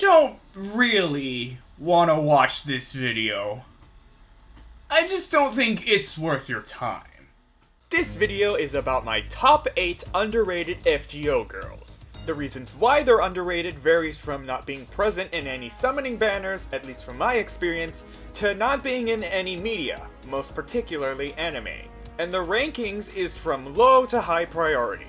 don't really want to watch this video. I just don't think it's worth your time. This video is about my top 8 underrated FGO girls. The reasons why they're underrated varies from not being present in any summoning banners, at least from my experience, to not being in any media, most particularly anime. And the rankings is from low to high priority.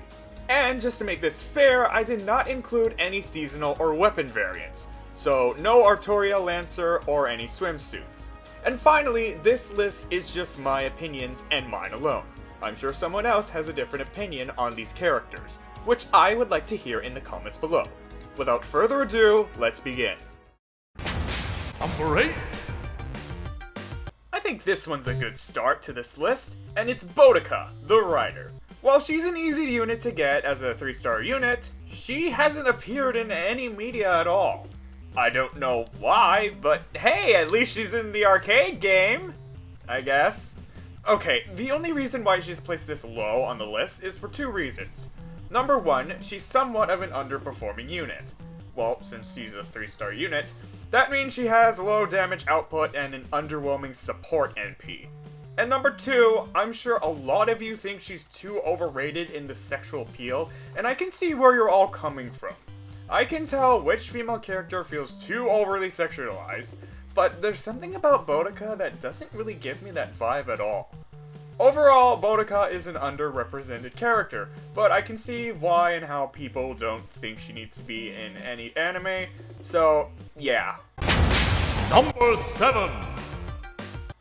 And just to make this fair, I did not include any seasonal or weapon variants, so no Artoria Lancer or any swimsuits. And finally, this list is just my opinions and mine alone. I'm sure someone else has a different opinion on these characters, which I would like to hear in the comments below. Without further ado, let's begin. Number 8. I think this one's a good start to this list, and it's Boudica, the Rider. While she's an easy unit to get as a 3-star unit, she hasn't appeared in any media at all. I don't know why, but hey, at least she's in the arcade game, I guess. Okay, the only reason why she's placed this low on the list is for 2 reasons. Number 1, she's somewhat of an underperforming unit. Well, since she's a 3-star unit, that means she has low damage output and an underwhelming support NP. And number 2, I'm sure a lot of you think she's too overrated in the sexual appeal, and I can see where you're all coming from. I can tell which female character feels too overly sexualized, but there's something about Boudica that doesn't really give me that vibe at all. Overall, Boudica is an underrepresented character, but I can see why and how people don't think she needs to be in any anime, so yeah. Number 7.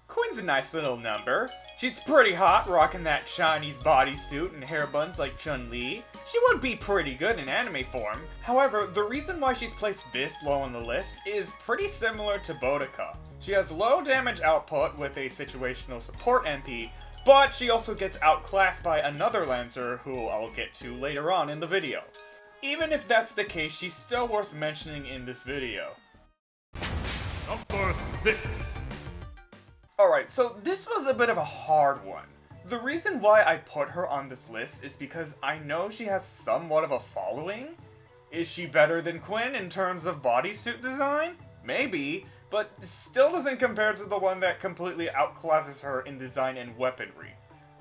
Quinn's a nice little number. She's pretty hot, rocking that Chinese bodysuit and hair buns like Chun-Li. She would be pretty good in anime form. However, the reason why she's placed this low on the list is pretty similar to Boudica. She has low damage output with a situational support NP, but she also gets outclassed by another Lancer who I'll get to later on in the video. Even if that's the case, she's still worth mentioning in this video. Number 6. Alright, so this was a bit of a hard one. The reason why I put her on this list is because I know she has somewhat of a following. Is she better than Qin in terms of bodysuit design? Maybe, but still doesn't compare to the one that completely outclasses her in design and weaponry.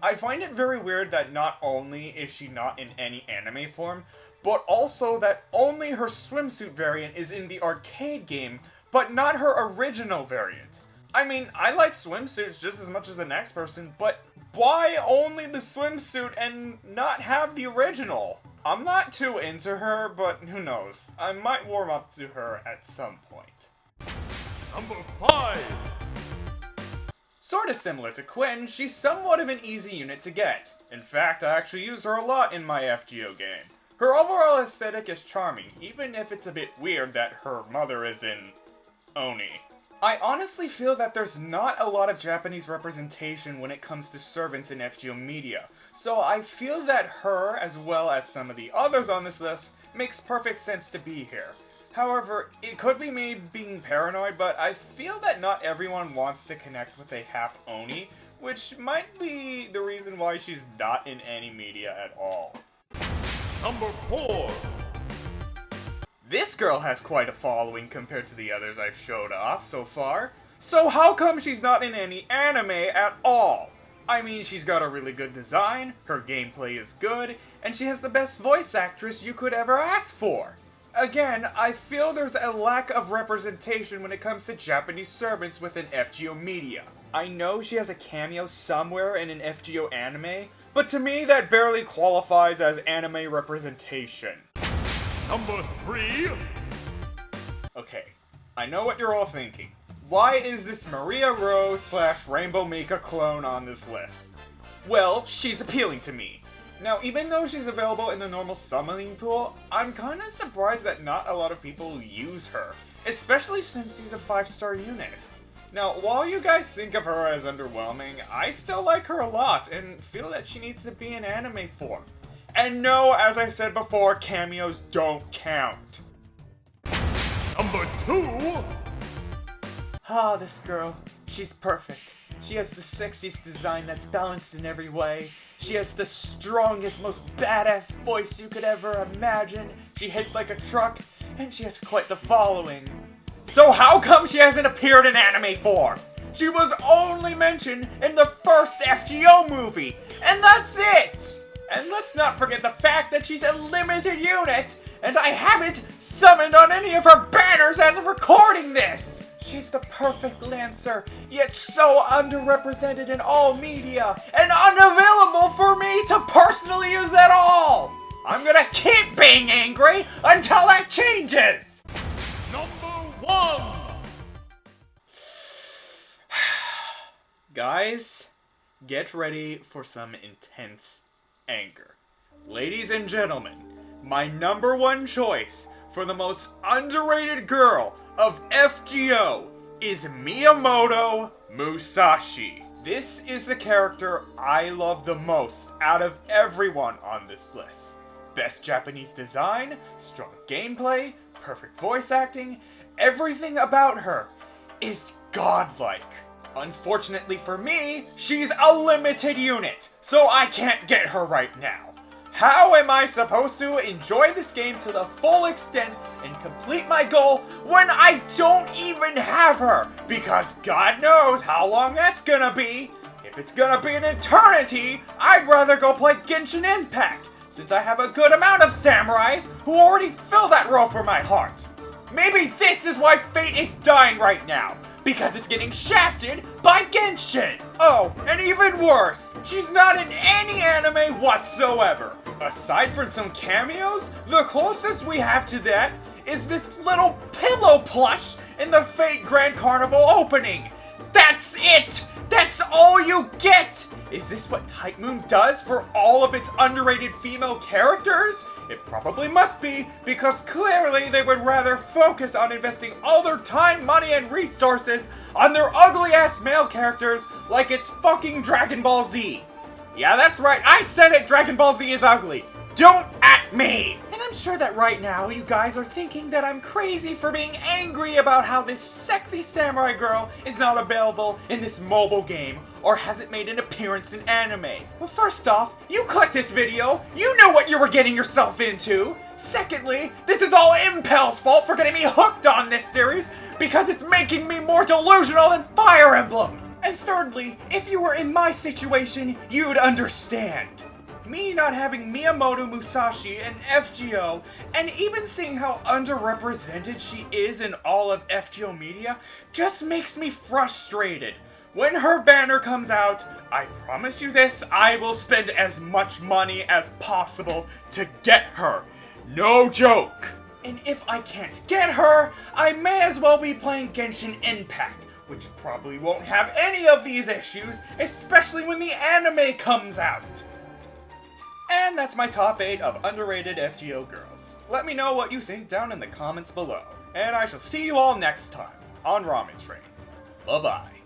I find it very weird that not only is she not in any anime form, but also that only her swimsuit variant is in the arcade game, but not her original variant. I mean, I like swimsuits just as much as the next person, but why only the swimsuit and not have the original? I'm not too into her, but who knows. I might warm up to her at some point. Number 5. Sorta similar to Qin, she's somewhat of an easy unit to get. In fact, I actually use her a lot in my FGO game. Her overall aesthetic is charming, even if it's a bit weird that her mother is in Oni. I honestly feel that there's not a lot of Japanese representation when it comes to servants in FGO media, so I feel that her, as well as some of the others on this list, makes perfect sense to be here. However, it could be me being paranoid, but I feel that not everyone wants to connect with a half Oni, which might be the reason why she's not in any media at all. Number 4. This girl has quite a following compared to the others I've showed off so far. So how come she's not in any anime at all? I mean, she's got a really good design, her gameplay is good, and she has the best voice actress you could ever ask for. Again, I feel there's a lack of representation when it comes to Japanese servants within FGO media. I know she has a cameo somewhere in an FGO anime, but to me that barely qualifies as anime representation. Number 3. Okay, I know what you're all thinking. Why is this Maria Rose / Rainbow Mika clone on this list? Well, she's appealing to me. Now, even though she's available in the normal summoning pool, I'm kinda surprised that not a lot of people use her, especially since she's a 5-star unit. Now, while you guys think of her as underwhelming, I still like her a lot and feel that she needs to be in anime form. And no, as I said before, cameos don't count. Number 2. Ah, this girl. She's perfect. She has the sexiest design that's balanced in every way. She has the strongest, most badass voice you could ever imagine. She hits like a truck. and she has quite the following. So how come she hasn't appeared in anime form? She was only mentioned in the first FGO movie, and that's it! And let's not forget the fact that she's a limited unit, and I haven't summoned on any of her banners as of recording this! She's the perfect Lancer, yet so underrepresented in all media, and unavailable for me to personally use at all! I'm gonna keep being angry until that changes! Number 1. Guys, get ready for some intense anger. Ladies and gentlemen, my number one choice for the most underrated girl of FGO is Miyamoto Musashi. This is the character I love the most out of everyone on this list. Best Japanese design, strong gameplay, perfect voice acting, everything about her is godlike. Unfortunately for me, she's a limited unit, so I can't get her right now. How am I supposed to enjoy this game to the full extent and complete my goal when I don't even have her? Because God knows how long that's gonna be. If it's gonna be an eternity, I'd rather go play Genshin Impact, since I have a good amount of samurais who already fill that role for my heart. Maybe this is why Fate is dying right now, because it's getting shafted by Genshin! Oh, and even worse, she's not in any anime whatsoever. Aside from some cameos, the closest we have to that is this little pillow plush in the Fate Grand Carnival opening. That's it! That's all you get! Is this what Type Moon does for all of its underrated female characters? It probably must be, because clearly they would rather focus on investing all their time, money, and resources on their ugly-ass male characters like it's fucking Dragon Ball Z. Yeah, that's right, I said it, Dragon Ball Z is ugly. Don't at me! And I'm sure that right now you guys are thinking that I'm crazy for being angry about how this sexy samurai girl is not available in this mobile game or hasn't made an appearance in anime. Well, first off, you clicked this video, you knew what you were getting yourself into. Secondly, this is all Impel's fault for getting me hooked on this series because it's making me more delusional than Fire Emblem. And thirdly, if you were in my situation, you'd understand. Me not having Miyamoto Musashi in FGO, and even seeing how underrepresented she is in all of FGO media, just makes me frustrated. When her banner comes out, I promise you this, I will spend as much money as possible to get her. No joke! And if I can't get her, I may as well be playing Genshin Impact, which probably won't have any of these issues, especially when the anime comes out. And that's my top 8 of underrated FGO girls. Let me know what you think down in the comments below. And I shall see you all next time on Ramen Train. Bye-bye.